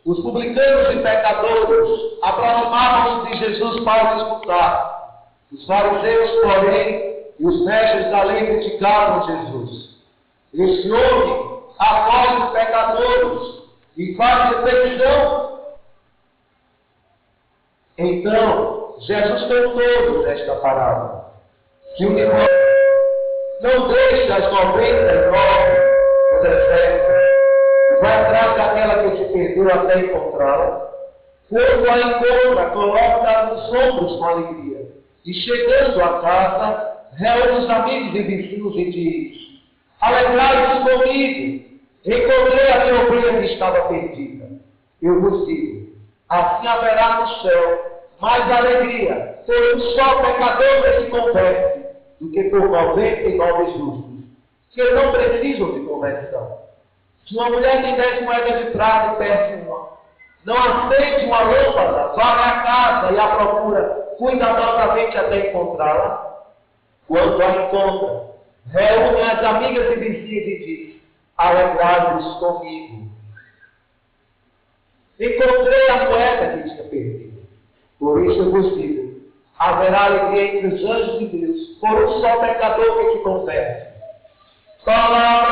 Os publicanos e pecadores aproximavam-se de Jesus para o escutar. Os fariseus, porém, e os mestres da lei criticavam Jesus. Esse homem acolhe os pecadores e faz refeição. Então, Jesus contou esta parábola. Que o irmão não deixa as 99 no deserto, vai atrás daquela que se perdeu até encontrá-la. Quando a encontra, coloca nos ombros com alegria. E chegando a casa, reúne os amigos e vizinhos e diz: alegrai-vos comigo, encontrei a minha ovelha que estava perdida. Eu vos digo, assim haverá no céu mais alegria por um só pecador que se converte, do que por 99 justos, que não precisam de conversão. Se uma mulher tem 10 moedas de prata e perde uma, não acende uma lâmpada, vai à casa e a procura cuidadosamente até encontrá-la. Quando a encontra, reúne as amigas e vizinhas e diz: alegrai-vos comigo. Encontrei a moeda que tinha perdido. Por isso eu vos digo, haverá alegria entre os anjos de Deus por um só pecador que se converte. Palavra